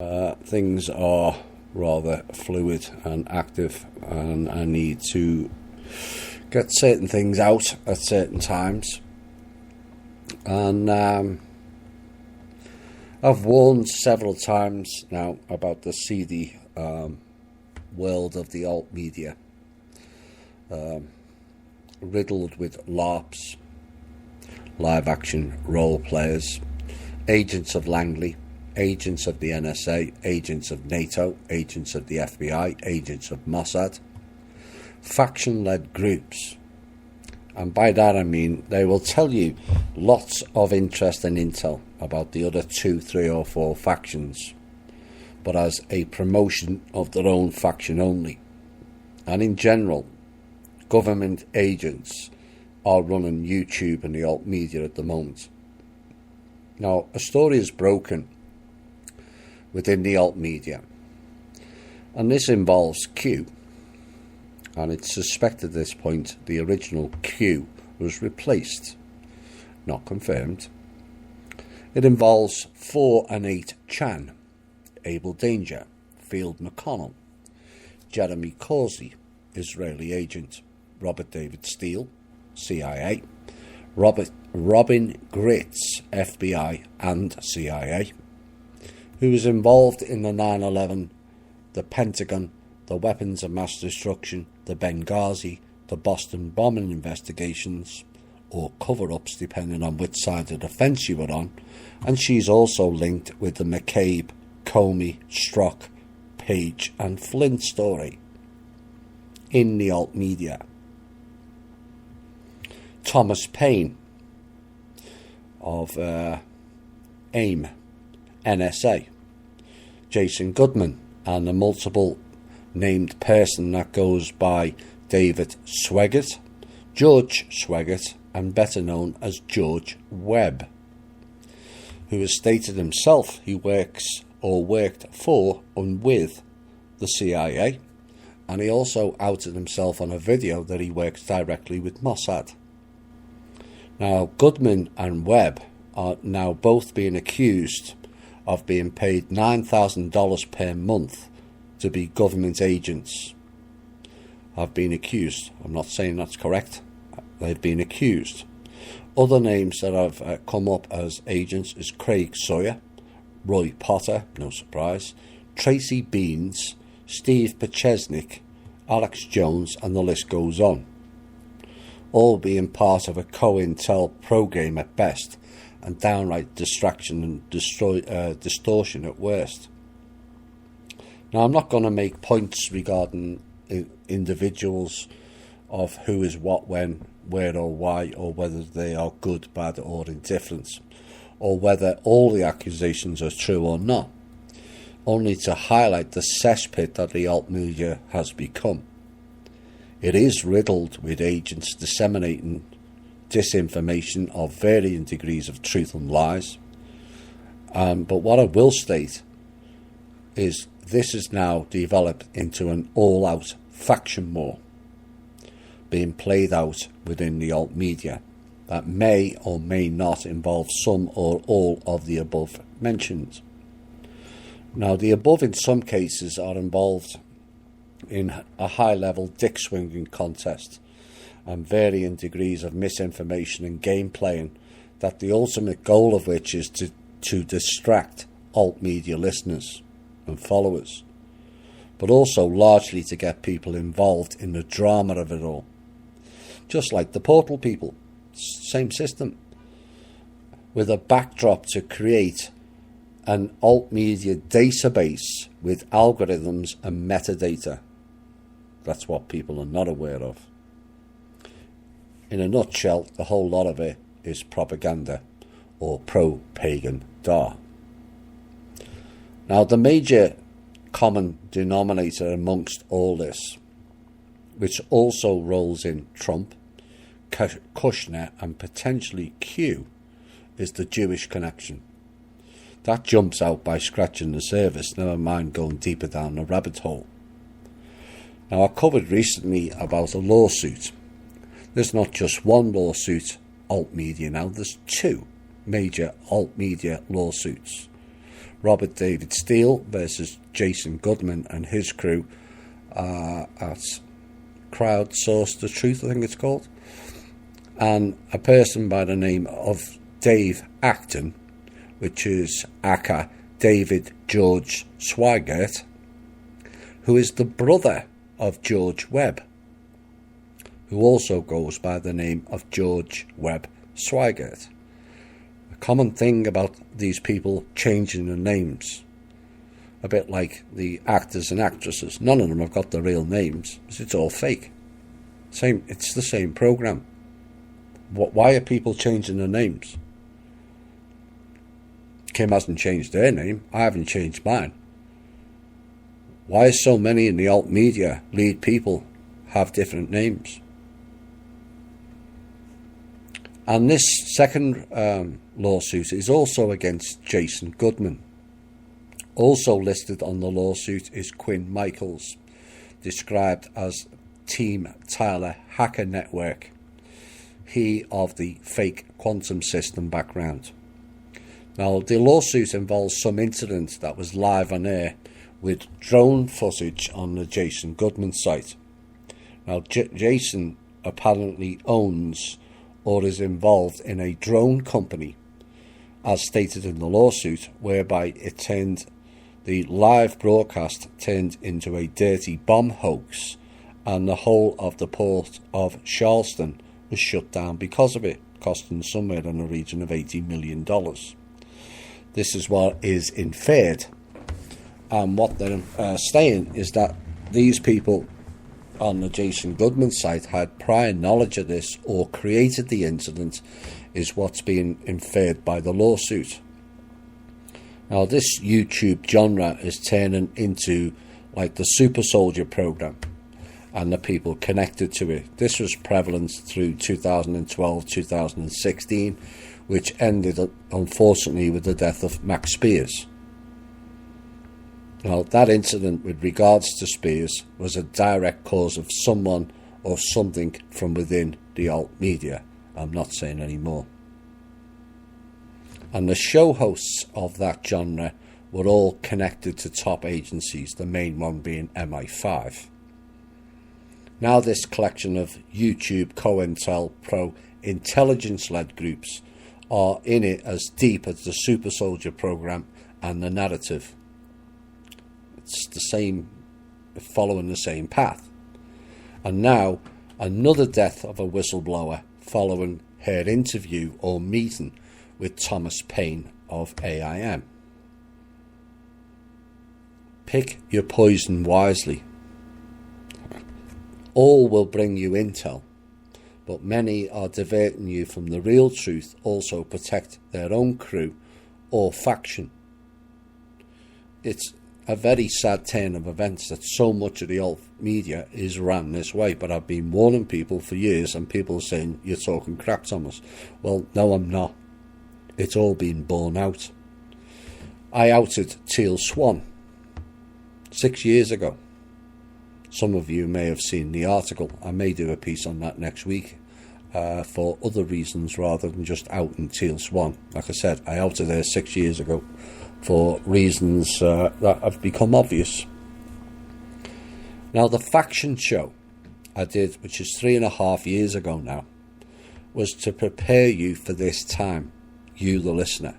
Things are rather fluid and active, and I need to get certain things out at certain times. And I've warned several times now about the seedy world of the alt media, riddled with LARPs, live action role players, agents of Langley, agents of the NSA, agents of NATO, agents of the FBI, agents of Mossad, faction-led groups. And by that I mean they will tell you lots of interesting intel about the other 2, 3 or 4 factions, but as a promotion of their own faction only. And in general, government agents are running YouTube and the alt media at the moment. Now, a story is broken within the alt media, and this involves Q, and it's suspected at this point the original Q was replaced, not confirmed. It involves 4 and 8 Chan, Abel Danger, Field McConnell, Jeremy Corsey, Israeli agent, Robert David Steele, CIA, Robin Gritz, FBI and CIA, who was involved in the 9/11, the Pentagon, the weapons of mass destruction, the Benghazi, the Boston bombing investigations, or cover-ups depending on which side of the fence you were on, and she's also linked with the McCabe, Comey, Strzok, Page and Flynn story in the alt media. Thomas Paine of AIM, NSA, Jason Goodman, and the multiple named person that goes by David Sweggart, George Sweggart, and better known as George Webb, who has stated himself he works or worked for and with the CIA, and he also outed himself on a video that he works directly with Mossad. Now, Goodman and Webb are now both being accused of being paid $9,000 per month to be government agents. Have been accused. I'm not saying that's correct. They've been accused. Other names that have come up as agents is Craig Sawyer, Roy Potter, no surprise, Tracy Beans, Steve Pachesnik, Alex Jones, and the list goes on. All being part of a COINTEL program at best, and downright distraction and distortion at worst. Now, I'm not going to make points regarding individuals of who is what, when, where or why, or whether they are good, bad or indifferent, or whether all the accusations are true or not, only to highlight the cesspit that the alt media has become. It is riddled with agents disseminating disinformation of varying degrees of truth and lies. But what I will state is this is now developed into an all-out faction war being played out within the alt media that may or may not involve some or all of the above mentioned. Now, the above in some cases are involved in a high-level dick-swinging contest and varying degrees of misinformation and game playing, that the ultimate goal of which is to distract alt media listeners and followers, but also largely to get people involved in the drama of it all. Just like the Portal people, same system, with a backdrop to create an alt media database with algorithms and metadata. That's what people are not aware of. In a nutshell, the whole lot of it is propaganda or pro-pagan da. Now, the major common denominator amongst all this, which also rolls in Trump, Kushner and potentially Q, is the Jewish connection. That jumps out by scratching the surface, never mind going deeper down the rabbit hole. Now, I covered recently about a lawsuit. There's not just one lawsuit, alt media now, there's 2 major alt media lawsuits Robert David Steele versus Jason Goodman and his crew at Crowdsource the Truth, I think it's called. And a person by the name of Dave Acton, which is aka David George Swigert, who is the brother of George Webb, who also goes by the name of George Webb Swigert. A common thing about these people changing their names, a bit like the actors and actresses, none of them have got their real names, it's all fake. It's the same program. Why are people changing their names? Kim hasn't changed their name, I haven't changed mine. Why is so many in the alt media lead people have different names? And this second lawsuit is also against Jason Goodman. Also listed on the lawsuit is Quinn Michaels, described as Team Tyler Hacker Network, he of the fake quantum system background. Now, the lawsuit involves some incident that was live on air with drone footage on the Jason Goodman site. Now, Jason apparently owns or is involved in a drone company, as stated in the lawsuit, whereby the live broadcast turned into a dirty bomb hoax, and the whole of the port of Charleston was shut down because of it, costing somewhere in the region of $80 million. This is what is inferred, and what they're saying is that these people on the Jason Goodman site had prior knowledge of this or created the incident, is what's being inferred by the lawsuit. Now, this YouTube genre is turning into like the Super Soldier program and the people connected to it. This was prevalent through 2012-2016, which ended unfortunately with the death of Max Spears. Now, that incident with regards to Spears was a direct cause of someone or something from within the alt media. I'm not saying any more. And the show hosts of that genre were all connected to top agencies, the main one being MI5. Now this collection of YouTube COINTELPRO intelligence-led groups are in it as deep as the Super Soldier program and the narrative. It's the same, following the same path. And now another death of a whistleblower following her interview or meeting with Thomas Paine of AIM. Pick your poison wisely. All will bring you intel, but many are diverting you from the real truth, also protect their own crew or faction. It's a very sad turn of events that so much of the alt media is ran this way, but I've been warning people for years, and people are saying, you're talking crap, Thomas. Well, no, I'm not. It's all been borne out. I outed Teal Swan 6 years ago. Some of you may have seen the article. I may do a piece on that next week for other reasons rather than just outing Teal Swan. Like I said, I outed her 6 years ago for reasons that have become obvious. Now, the faction show I did, which is 3.5 years ago now, was to prepare you for this time, you the listener,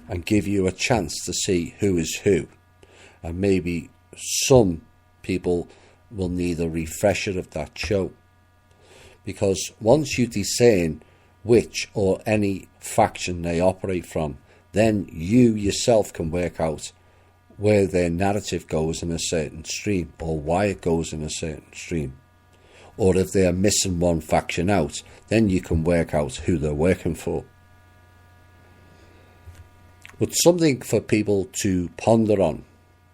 and give you a chance to see who is who. And maybe some people will need a refresher of that show, because once you discern which or any faction they operate from, then you yourself can work out where their narrative goes in a certain stream, or why it goes in a certain stream. Or if they're missing one faction out, then you can work out who they're working for. But something for people to ponder on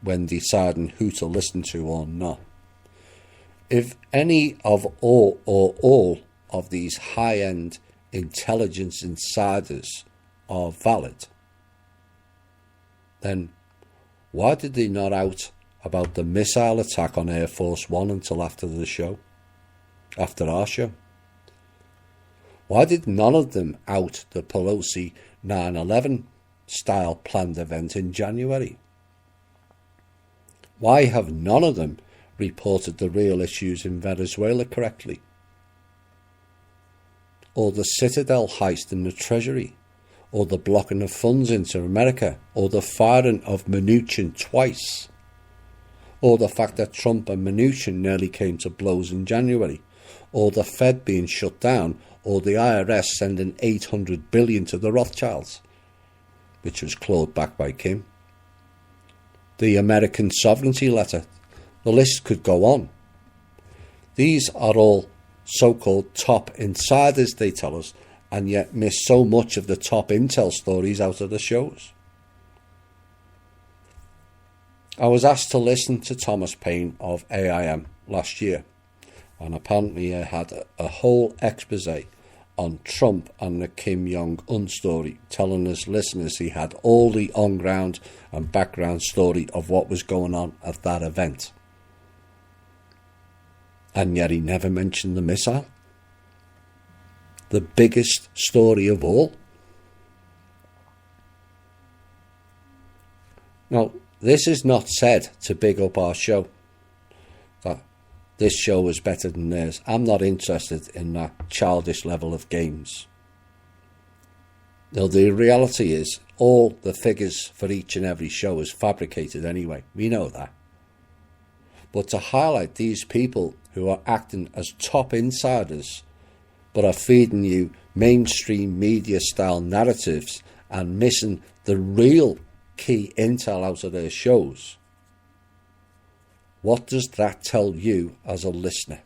when deciding who to listen to or not. If any of all of these high-end intelligence insiders are valid, then why did they not out about the missile attack on Air Force One until after the show? After our show? Why did none of them out the Pelosi 9/11 style planned event in January? Why have none of them reported the real issues in Venezuela correctly? Or the Citadel heist in the Treasury? Or the blocking of funds into America? Or the firing of Mnuchin twice? Or the fact that Trump and Mnuchin nearly came to blows in January? Or the Fed being shut down? Or the IRS sending $800 billion to the Rothschilds, which was clawed back by Kim? The American sovereignty letter. The list could go on. These are all so-called top insiders, they tell us, and yet miss so much of the top intel stories out of the shows. I was asked to listen to Thomas Paine of AIM last year, and apparently he had a whole expose on Trump and the Kim Jong-un story, telling his listeners he had all the on-ground and background story of what was going on at that event. And yet he never mentioned the missile. The biggest story of all. Now, this is not said to big up our show, that this show is better than theirs. I'm not interested in that childish level of games. Now, the reality is, all the figures for each and every show is fabricated anyway. We know that. But to highlight these people who are acting as top insiders, but are feeding you mainstream media style narratives and missing the real key intel out of their shows, what does that tell you as a listener?